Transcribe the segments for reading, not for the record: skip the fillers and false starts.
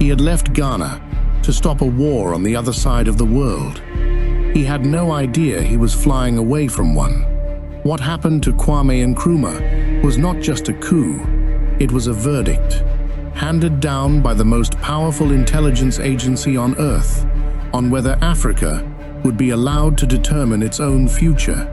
He had left Ghana to stop a war on the other side of the world. He had no idea he was flying away from one. What happened to Kwame Nkrumah was not just a coup, it was a verdict, handed down by the most powerful intelligence agency on Earth, on whether Africa would be allowed to determine its own future.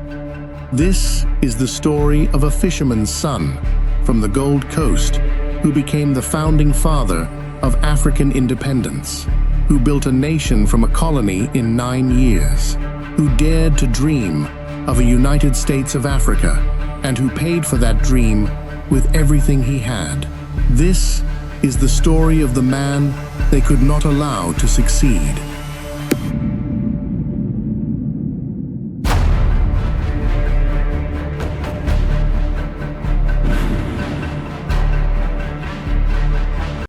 This is the story of a fisherman's son from the Gold Coast who became the founding father of African independence, who built a nation from a colony in 9 years, who dared to dream of a United States of Africa, and who paid for that dream with everything he had. This is the story of the man they could not allow to succeed.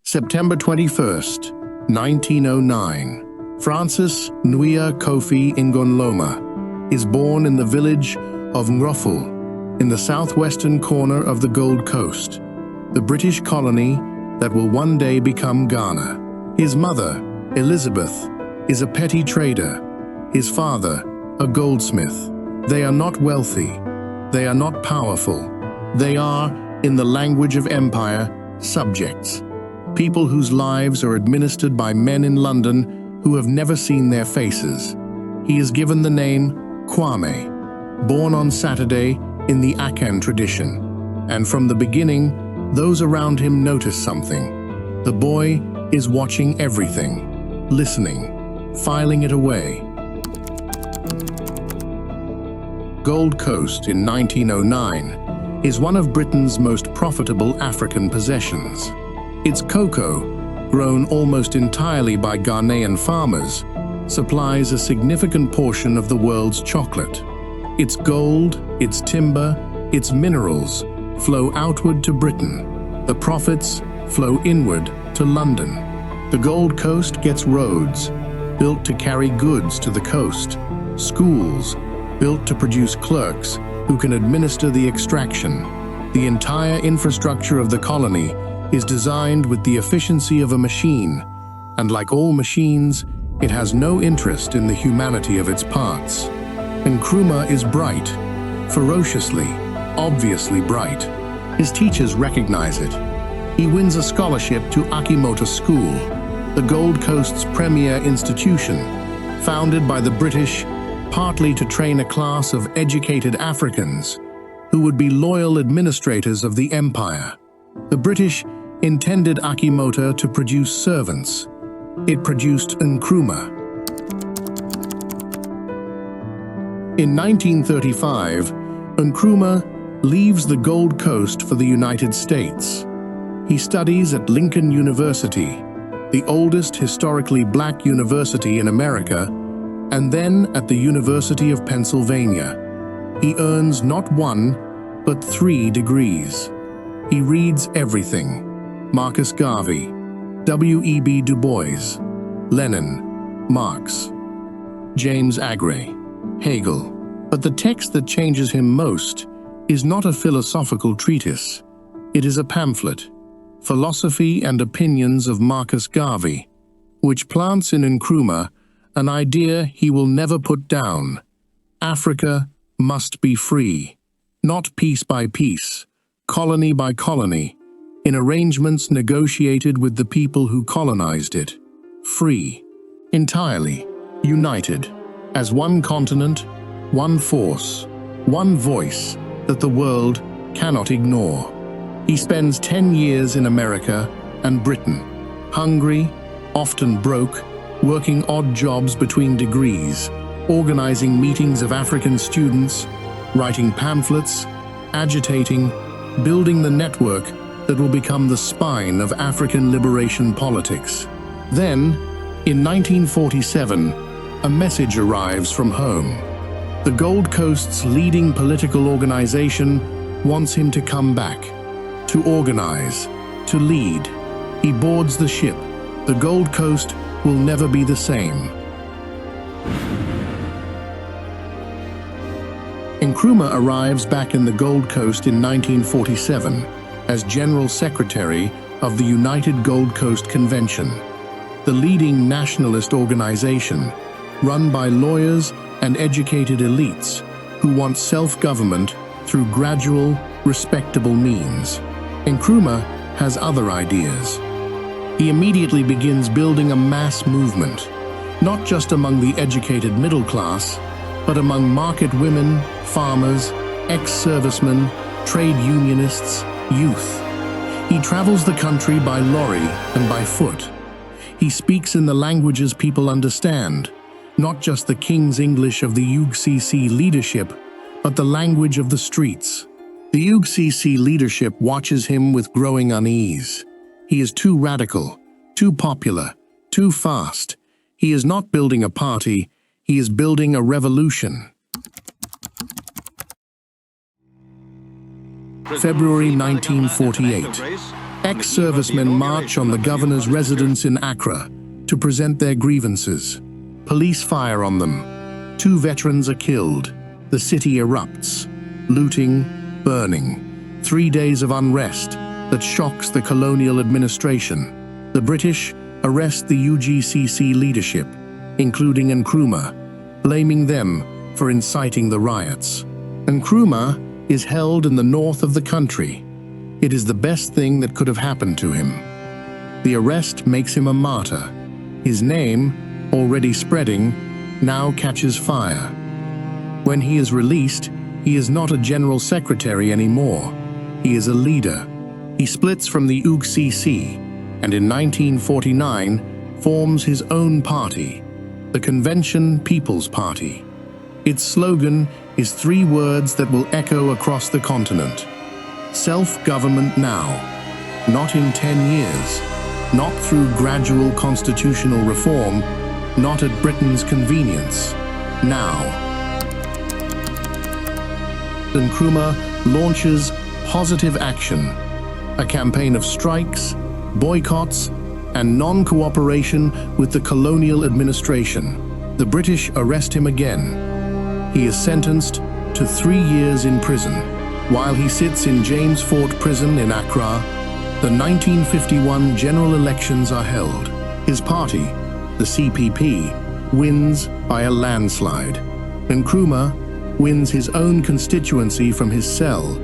September 21st, 1909. Francis Nuia Kofi Ngonloma is born in the village of Ngroful in the southwestern corner of the Gold Coast, the British colony that will one day become Ghana. His mother, Elizabeth, is a petty trader, his father, a goldsmith. They are not wealthy, they are not powerful. They are, in the language of empire, subjects. People whose lives are administered by men in London who have never seen their faces. He is given the name Kwame, born on Saturday in the Akan tradition. And from the beginning, those around him notice something. The boy is watching everything, listening, filing it away. Gold Coast in 1909 is one of Britain's most profitable African possessions. Its cocoa, grown almost entirely by Ghanaian farmers, supplies a significant portion of the world's chocolate. Its gold, its timber, its minerals flow outward to Britain. The profits flow inward to London. The Gold Coast gets roads, built to carry goods to the coast, schools, built to produce clerks who can administer the extraction. The entire infrastructure of the colony is designed with the efficiency of a machine, and like all machines, it has no interest in the humanity of its parts. Nkrumah is bright, ferociously, obviously bright. His teachers recognize it. He wins a scholarship to Achimota School, the Gold Coast's premier institution, founded by the British partly to train a class of educated Africans who would be loyal administrators of the empire. The British intended Achimota to produce servants. It produced Nkrumah. In 1935, Nkrumah leaves the Gold Coast for the United States. He studies at Lincoln University, the oldest historically black university in America, and then at the University of Pennsylvania. He earns not 1, but 3 degrees. He reads everything: Marcus Garvey, W.E.B. Du Bois, Lenin, Marx, James Aggrey, Hegel. But the text that changes him most is not a philosophical treatise. It is a pamphlet, Philosophy and Opinions of Marcus Garvey, which plants in Nkrumah an idea he will never put down. Africa must be free, not piece by piece, colony by colony, in arrangements negotiated with the people who colonized it. Free, entirely, united, as one continent, one force, one voice that the world cannot ignore. He spends 10 years in America and Britain, hungry, often broke, working odd jobs between degrees, organizing meetings of African students, writing pamphlets, agitating, building the network that will become the spine of African liberation politics. Then, in 1947, a message arrives from home. The Gold Coast's leading political organization wants him to come back, to organize, to lead. He boards the ship. The Gold Coast will never be the same. Nkrumah arrives back in the Gold Coast in 1947 as General Secretary of the United Gold Coast Convention. the leading nationalist organization, run by lawyers and educated elites who want self-government through gradual, respectable means. Nkrumah has other ideas. He immediately begins building a mass movement, not just among the educated middle class, but among market women, farmers, ex-servicemen, trade unionists, youth. He travels the country by lorry and by foot. He speaks in the languages people understand, not just the King's English of the UGCC leadership, but the language of the streets. The UGCC leadership watches him with growing unease. He is too radical, too popular, too fast. He is not building a party, he is building a revolution. February 1948. Ex-servicemen march on the governor's residence in Accra to present their grievances. Police fire on them. 2 veterans are killed. The city erupts. Looting, burning. 3 days of unrest that shocks the colonial administration. The British arrest the UGCC leadership, including Nkrumah, blaming them for inciting the riots. Nkrumah is held in the north of the country. It is the best thing that could have happened to him. The arrest makes him a martyr. His name, already spreading, now catches fire. When he is released, he is not a general secretary anymore. He is a leader. He splits from the UGCC and in 1949 forms his own party, the Convention People's Party. Its slogan is 3 words that will echo across the continent. Self-government now, not in 10 years, not through gradual constitutional reform, not at Britain's convenience, now. Nkrumah launches Positive Action, a campaign of strikes, boycotts, and non-cooperation with the colonial administration. The British arrest him again. He is sentenced to 3 years in prison. While he sits in James Fort Prison in Accra, the 1951 general elections are held. His party, the CPP, wins by a landslide. Nkrumah wins his own constituency from his cell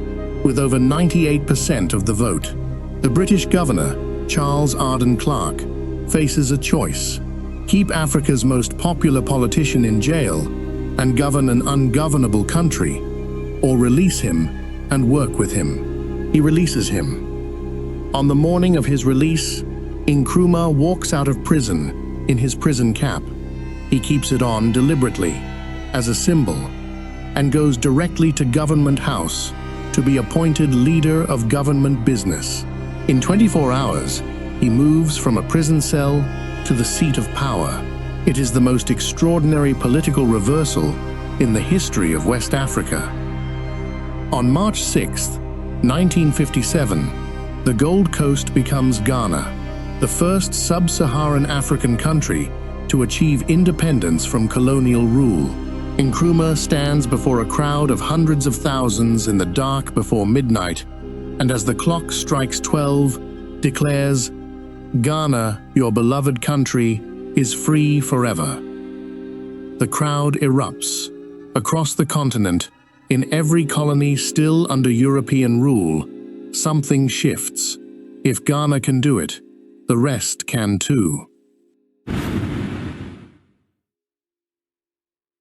with over 98% of the vote. The British governor, Charles Arden Clark, faces a choice: keep Africa's most popular politician in jail and govern an ungovernable country, or release him and work with him. He releases him. On the morning of his release, Nkrumah walks out of prison in his prison cap. He keeps it on deliberately, as a symbol, and goes directly to Government House to be appointed leader of government business. In 24 hours, he moves from a prison cell to the seat of power. It is the most extraordinary political reversal in the history of West Africa. On March 6, 1957, the Gold Coast becomes Ghana, the first sub-Saharan African country to achieve independence from colonial rule. Nkrumah stands before a crowd of hundreds of thousands in the dark before midnight, and as the clock strikes 12, declares, "Ghana, your beloved country, is free forever." The crowd erupts. Across the continent, in every colony still under European rule, something shifts. If Ghana can do it, the rest can too.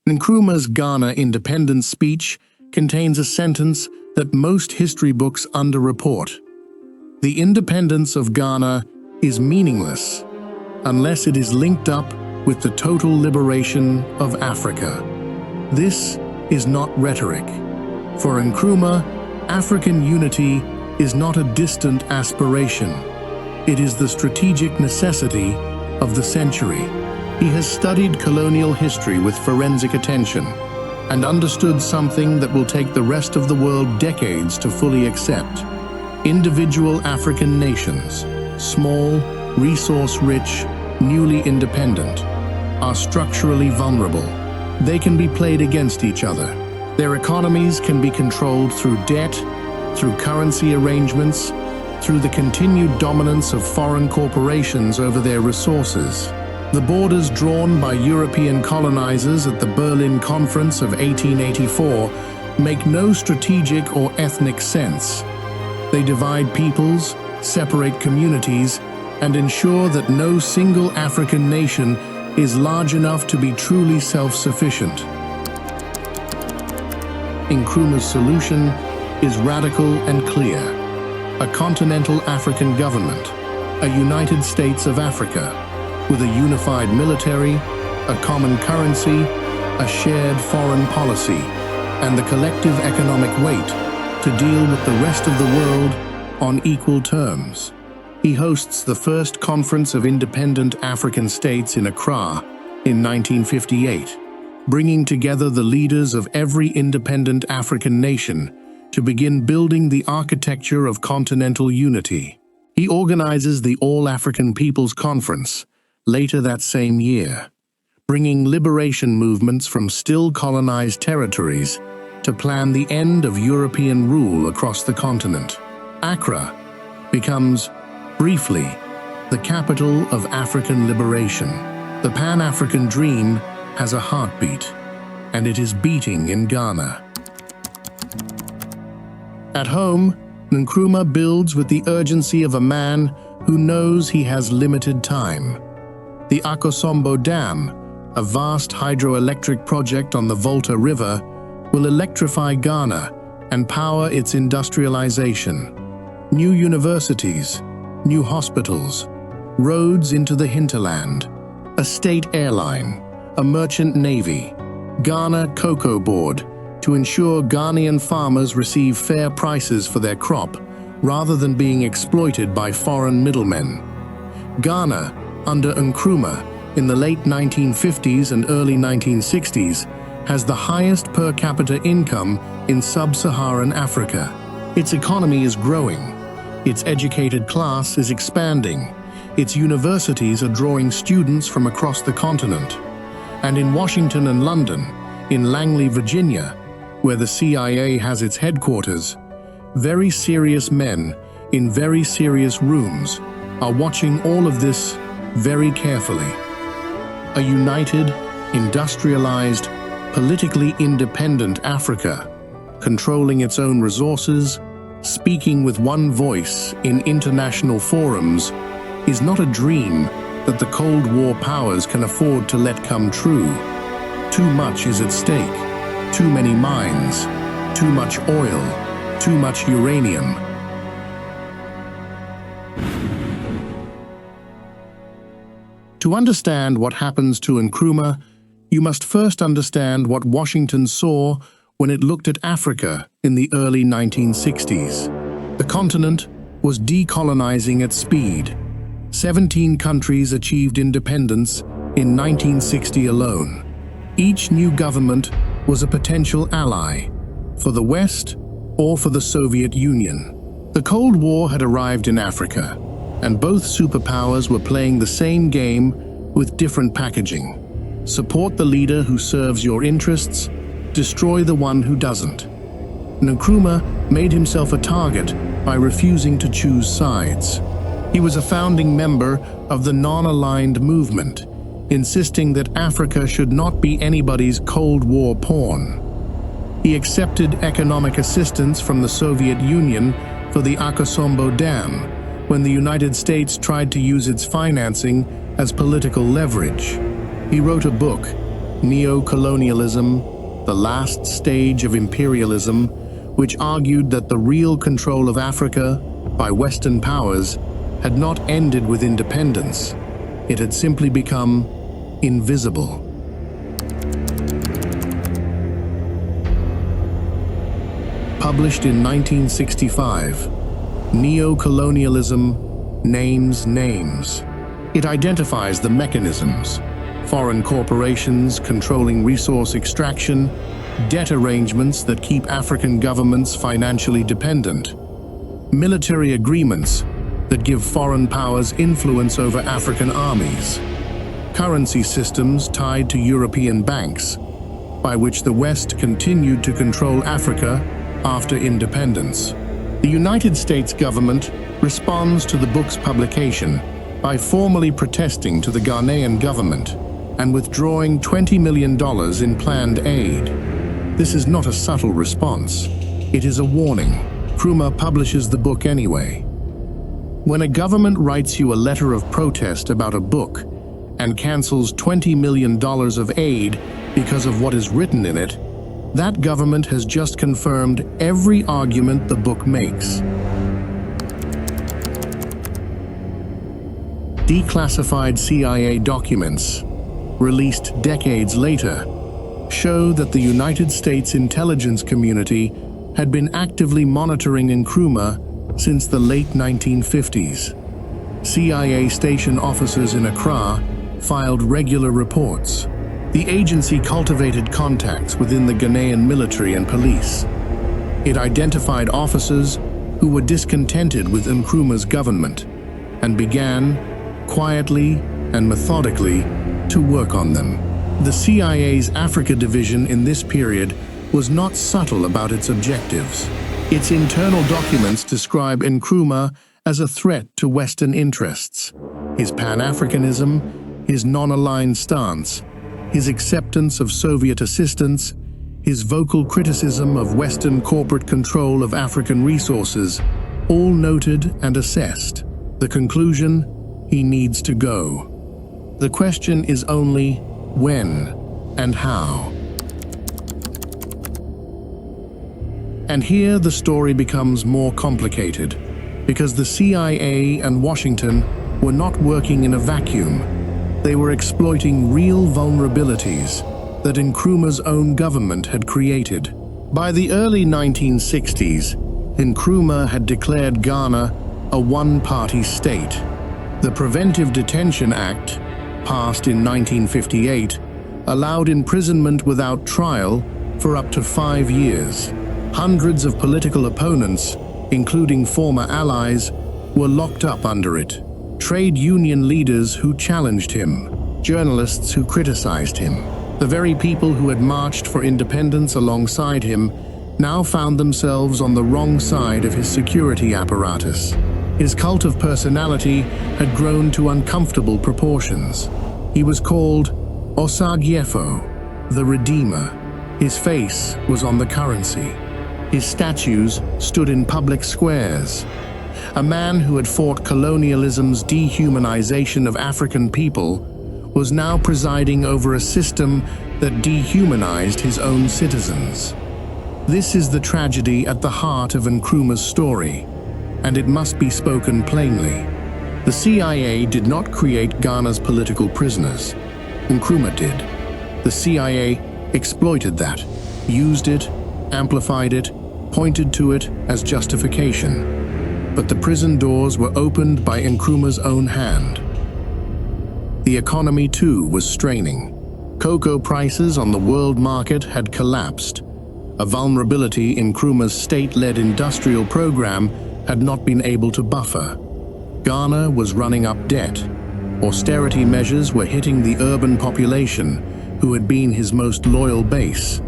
Nkrumah's Ghana independence speech contains a sentence that most history books underreport. The independence of Ghana is meaningless unless it is linked up with the total liberation of Africa. This is not rhetoric. For Nkrumah, African unity is not a distant aspiration. It is the strategic necessity of the century. He has studied colonial history with forensic attention and understood something that will take the rest of the world decades to fully accept. Individual African nations, small, resource-rich, newly independent, are structurally vulnerable. They can be played against each other. Their economies can be controlled through debt, through currency arrangements, through the continued dominance of foreign corporations over their resources. The borders drawn by European colonizers at the Berlin Conference of 1884 make no strategic or ethnic sense. They divide peoples, separate communities, and ensure that no single African nation is large enough to be truly self-sufficient. Nkrumah's solution is radical and clear: a continental African government, a United States of Africa, with a unified military, a common currency, a shared foreign policy, and the collective economic weight to deal with the rest of the world on equal terms. He hosts the first Conference of Independent African States in Accra in 1958, bringing together the leaders of every independent African nation to begin building the architecture of continental unity. He organizes the All-African Peoples Conference later that same year, bringing liberation movements from still colonized territories to plan the end of European rule across the continent. Accra becomes, briefly, the capital of African liberation. The Pan-African dream has a heartbeat, and it is beating in Ghana. At home, Nkrumah builds with the urgency of a man who knows he has limited time. The Akosombo Dam, a vast hydroelectric project on the Volta River, will electrify Ghana and power its industrialization. New universities, new hospitals, roads into the hinterland, a state airline, a merchant navy, Ghana Cocoa Board, to ensure Ghanaian farmers receive fair prices for their crop rather than being exploited by foreign middlemen. Ghana, under Nkrumah, in the late 1950s and early 1960s, has the highest per capita income in sub-Saharan Africa. Its economy is growing. Its educated class is expanding. Its universities are drawing students from across the continent. And in Washington and London, in Langley, Virginia, where the CIA has its headquarters, very serious men in very serious rooms are watching all of this very carefully. A united, industrialized, politically independent Africa, controlling its own resources, speaking with one voice in international forums, is not a dream that the Cold War powers can afford to let come true. Too much is at stake. Too many mines, too much oil, too much uranium. To understand what happens to Nkrumah, you must first understand what Washington saw when it looked at Africa in the early 1960s. The continent was decolonizing at speed. 17 countries achieved independence in 1960 alone. Each new government was a potential ally, for the West or for the Soviet Union. The Cold War had arrived in Africa, and both superpowers were playing the same game with different packaging. Support the leader who serves your interests, destroy the one who doesn't. Nkrumah made himself a target by refusing to choose sides. He was a founding member of the non-aligned movement, insisting that Africa should not be anybody's Cold War pawn. He accepted economic assistance from the Soviet Union for the Akosombo Dam when the United States tried to use its financing as political leverage. He wrote a book, Neo-Colonialism, The Last Stage of Imperialism, which argued that the real control of Africa by Western powers had not ended with independence. It had simply become invisible. Published in 1965, Neo-Colonialism names names. It identifies the mechanisms: foreign corporations controlling resource extraction, debt arrangements that keep African governments financially dependent, military agreements that give foreign powers influence over African armies, currency systems tied to European banks, by which the West continued to control Africa after independence. The United States government responds to the book's publication by formally protesting to the Ghanaian government and withdrawing $20 million in planned aid. This is not a subtle response. It is a warning. Nkrumah publishes the book anyway. When a government writes you a letter of protest about a book and cancels $20 million of aid because of what is written in it, that government has just confirmed every argument the book makes. Declassified CIA documents, released decades later, show that the United States intelligence community had been actively monitoring Nkrumah since the late 1950s. CIA station officers in Accra filed regular reports. The agency cultivated contacts within the Ghanaian military and police. It identified officers who were discontented with Nkrumah's government and began, quietly and methodically, to work on them. The CIA's Africa division in this period was not subtle about its objectives. Its internal documents describe Nkrumah as a threat to Western interests. His Pan-Africanism, his non-aligned stance, his acceptance of Soviet assistance, his vocal criticism of Western corporate control of African resources, all noted and assessed. The conclusion: he needs to go. The question is only when and how. And here the story becomes more complicated, because the CIA and Washington were not working in a vacuum. They were exploiting real vulnerabilities that Nkrumah's own government had created. By the early 1960s, Nkrumah had declared Ghana a one-party state. The Preventive Detention Act, passed in 1958, allowed imprisonment without trial for up to 5 years. Hundreds of political opponents, including former allies, were locked up under it. Trade union leaders who challenged him, journalists who criticized him. The very people who had marched for independence alongside him now found themselves on the wrong side of his security apparatus. His cult of personality had grown to uncomfortable proportions. He was called Osagyefo, the Redeemer. His face was on the currency. His statues stood in public squares. A man who had fought colonialism's dehumanization of African people was now presiding over a system that dehumanized his own citizens. This is the tragedy at the heart of Nkrumah's story, and it must be spoken plainly. The CIA did not create Ghana's political prisoners. Nkrumah did. The CIA exploited that, used it, amplified it, pointed to it as justification. But the prison doors were opened by Nkrumah's own hand. The economy, too, was straining. Cocoa prices on the world market had collapsed. A vulnerability Nkrumah's state-led industrial program had not been able to buffer. Ghana was running up debt. Austerity measures were hitting the urban population, who had been his most loyal base.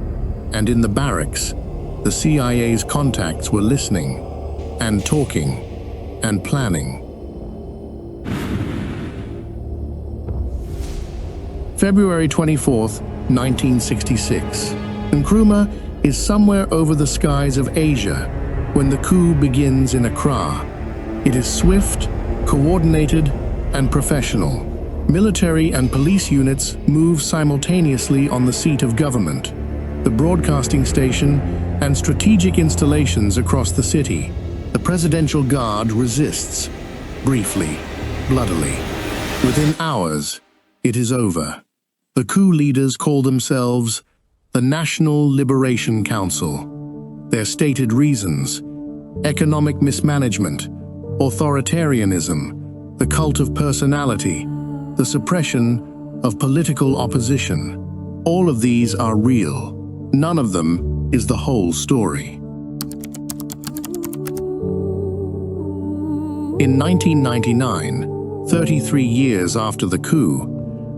And in the barracks, the CIA's contacts were listening, and talking, and planning. February 24th, 1966. Nkrumah is somewhere over the skies of Asia when the coup begins in Accra. It is swift, coordinated, and professional. Military and police units move simultaneously on the seat of government, the broadcasting station, and strategic installations across the city. The Presidential Guard resists, briefly, bloodily. Within hours, it is over. The coup leaders call themselves the National Liberation Council. Their stated reasons: economic mismanagement, authoritarianism, the cult of personality, the suppression of political opposition. All of these are real. None of them is the whole story. In 1999, 33 years after the coup,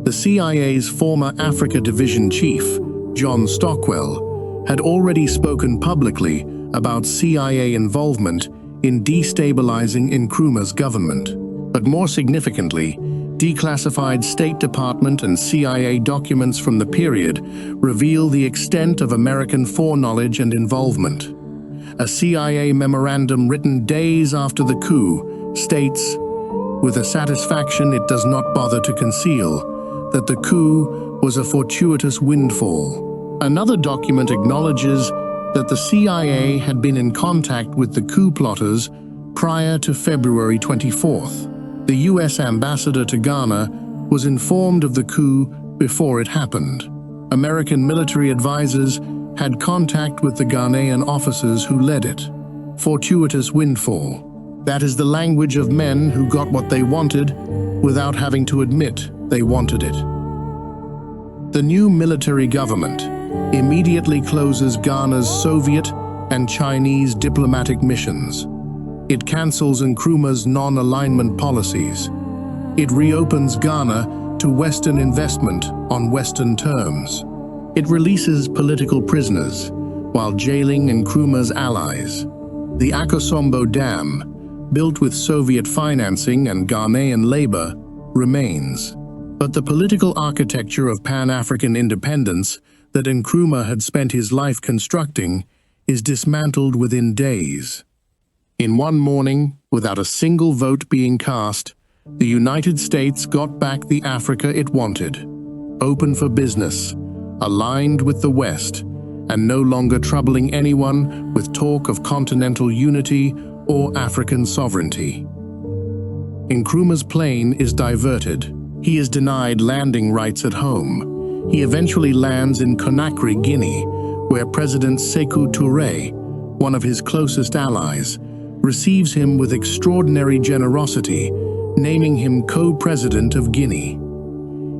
the CIA's former Africa Division chief, John Stockwell, had already spoken publicly about CIA involvement in destabilizing Nkrumah's government. But more significantly, declassified State Department and CIA documents from the period reveal the extent of American foreknowledge and involvement. A CIA memorandum written days after the coup states, with a satisfaction it does not bother to conceal, that the coup was a fortuitous windfall. Another document acknowledges that the CIA had been in contact with the coup plotters prior to February 24th. The US ambassador to Ghana was informed of the coup before it happened. American military advisors had contact with the Ghanaian officers who led it. Fortuitous windfall. That is the language of men who got what they wanted without having to admit they wanted it. The new military government immediately closes Ghana's Soviet and Chinese diplomatic missions. It cancels Nkrumah's non-alignment policies. It reopens Ghana to Western investment on Western terms. It releases political prisoners while jailing Nkrumah's allies. The Akosombo Dam, built with Soviet financing and Ghanaian labor, remains. But the political architecture of Pan-African independence that Nkrumah had spent his life constructing is dismantled within days. In one morning, without a single vote being cast, the United States got back the Africa it wanted, open for business, aligned with the West, and no longer troubling anyone with talk of continental unity or African sovereignty. Nkrumah's plane is diverted. He is denied landing rights at home. He eventually lands in Conakry, Guinea, where President Sékou Touré, one of his closest allies, receives him with extraordinary generosity, naming him co-president of Guinea.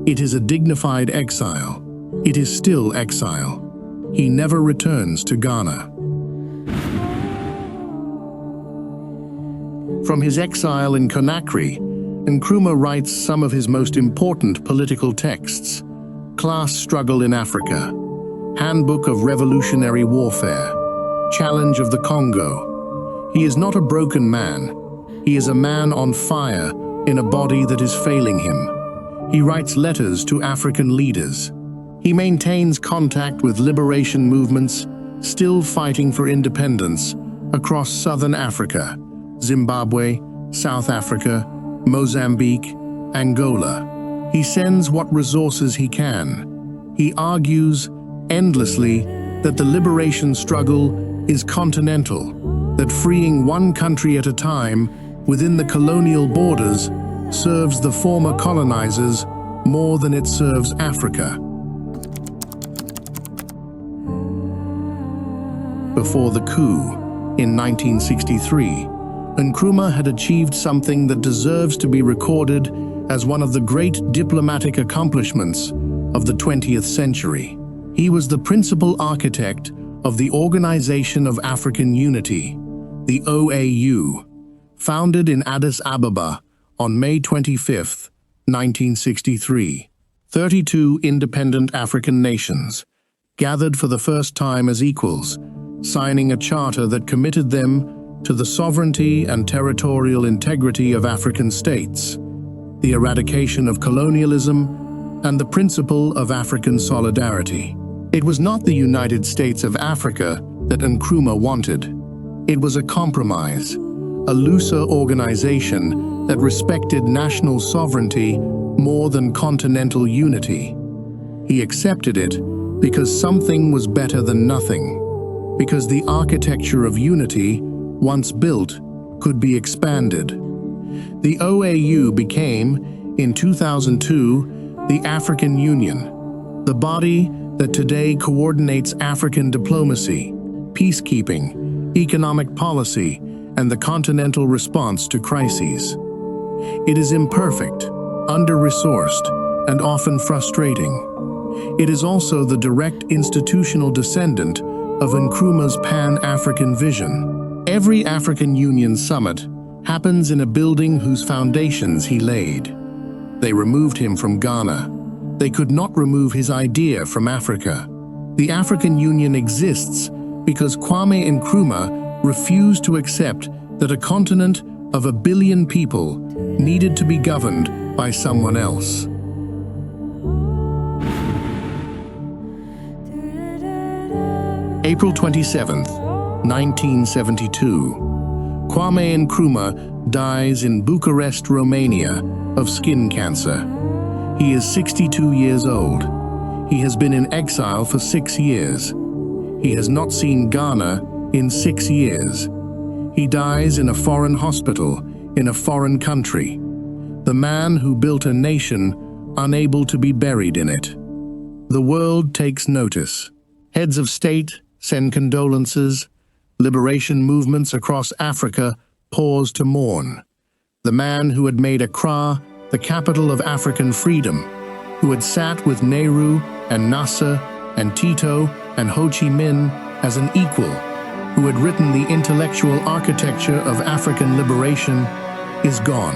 It is a dignified exile. It is still exile. He never returns to Ghana. From his exile in Conakry, Nkrumah writes some of his most important political texts: Class Struggle in Africa, Handbook of Revolutionary Warfare, Challenge of the Congo. He is not a broken man. He is a man on fire in a body that is failing him. He writes letters to African leaders. He maintains contact with liberation movements still fighting for independence across southern Africa, Zimbabwe, South Africa, Mozambique, Angola. He sends what resources he can. He argues endlessly that the liberation struggle is continental, that freeing one country at a time within the colonial borders serves the former colonizers more than it serves Africa. Before the coup, in 1963, Nkrumah had achieved something that deserves to be recorded as one of the great diplomatic accomplishments of the 20th century. He was the principal architect of the Organization of African Unity, the OAU, founded in Addis Ababa on May 25, 1963. 32 independent African nations gathered for the first time as equals, signing a charter that committed them to the sovereignty and territorial integrity of African states, the eradication of colonialism, and the principle of African solidarity. It was not the United States of Africa that Nkrumah wanted. It was a compromise, a looser organization that respected national sovereignty more than continental unity. He accepted it because something was better than nothing, because the architecture of unity, once built, could be expanded. The OAU became, in 2002, the African Union, the body that today coordinates African diplomacy, peacekeeping, economic policy, and the continental response to crises. It is imperfect, under-resourced, and often frustrating. It is also the direct institutional descendant of Nkrumah's Pan-African vision. Every African Union summit happens in a building whose foundations he laid. They removed him from Ghana. They could not remove his idea from Africa. The African Union exists because Kwame Nkrumah refused to accept that a continent of 1 billion people needed to be governed by someone else. April 27, 1972. Kwame Nkrumah dies in Bucharest, Romania, of skin cancer. He is 62 years old. He has been in exile for 6 years. He has not seen Ghana in 6 years. He dies in a foreign hospital, in a foreign country. The man who built a nation unable to be buried in it. The world takes notice. Heads of state send condolences. Liberation movements across Africa pause to mourn. The man who had made Accra the capital of African freedom, who had sat with Nehru and Nasser and Tito and Ho Chi Minh as an equal, who had written the intellectual architecture of African liberation, is gone.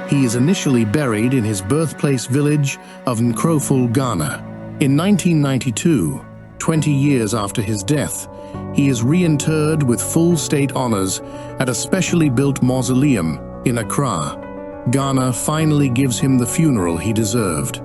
He is initially buried in his birthplace village of Nkroful, Ghana. In 1992, 20 years after his death, he is reinterred with full state honors at a specially built mausoleum in Accra. Ghana finally gives him the funeral he deserved.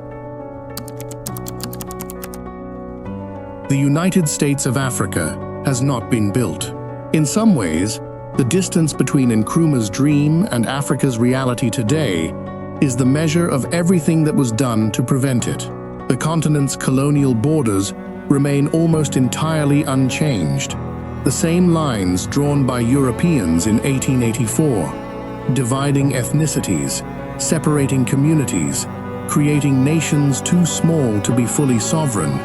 The United States of Africa has not been built. In some ways, the distance between Nkrumah's dream and Africa's reality today is the measure of everything that was done to prevent it. The continent's colonial borders remain almost entirely unchanged. The same lines drawn by Europeans in 1884, dividing ethnicities, separating communities, creating nations too small to be fully sovereign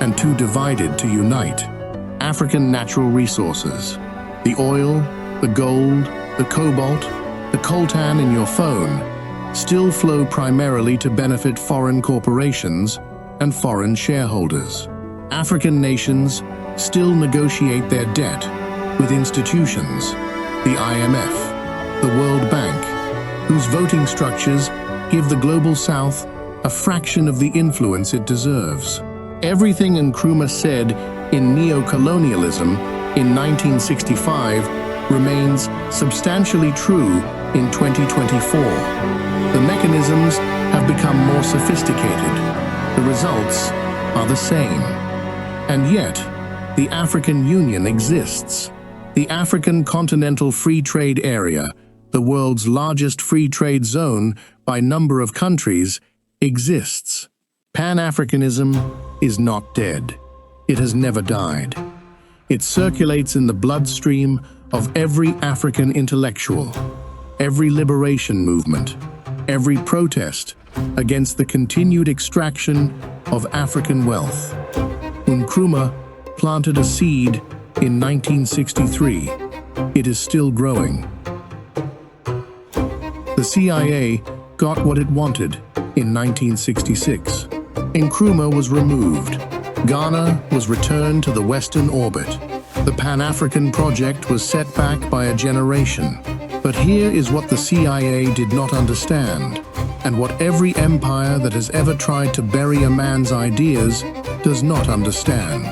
and too divided to unite. African natural resources, the oil, the gold, the cobalt, the coltan in your phone, still flow primarily to benefit foreign corporations and foreign shareholders. African nations still negotiate their debt with institutions, the IMF, the World Bank, whose voting structures give the Global South a fraction of the influence it deserves. Everything Nkrumah said in Neo-Colonialism in 1965 remains substantially true in 2024. The mechanisms have become more sophisticated. The results are the same. And yet, the African Union exists. The African Continental Free Trade Area, the world's largest free trade zone by number of countries, exists. Pan-Africanism is not dead. It has never died. It circulates in the bloodstream of every African intellectual, every liberation movement, every protest against the continued extraction of African wealth. Nkrumah planted a seed in 1963. It is still growing. The CIA got what it wanted in 1966. Nkrumah was removed. Ghana was returned to the Western orbit. The Pan-African project was set back by a generation. But here is what the CIA did not understand, and what every empire that has ever tried to bury a man's ideas does not understand.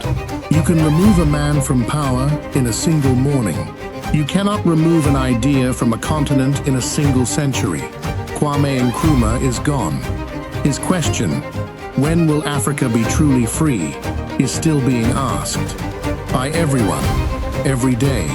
You can remove a man from power in a single morning. You cannot remove an idea from a continent in a single century. Kwame Nkrumah is gone. His question, when will Africa be truly free, is still being asked by everyone, every day.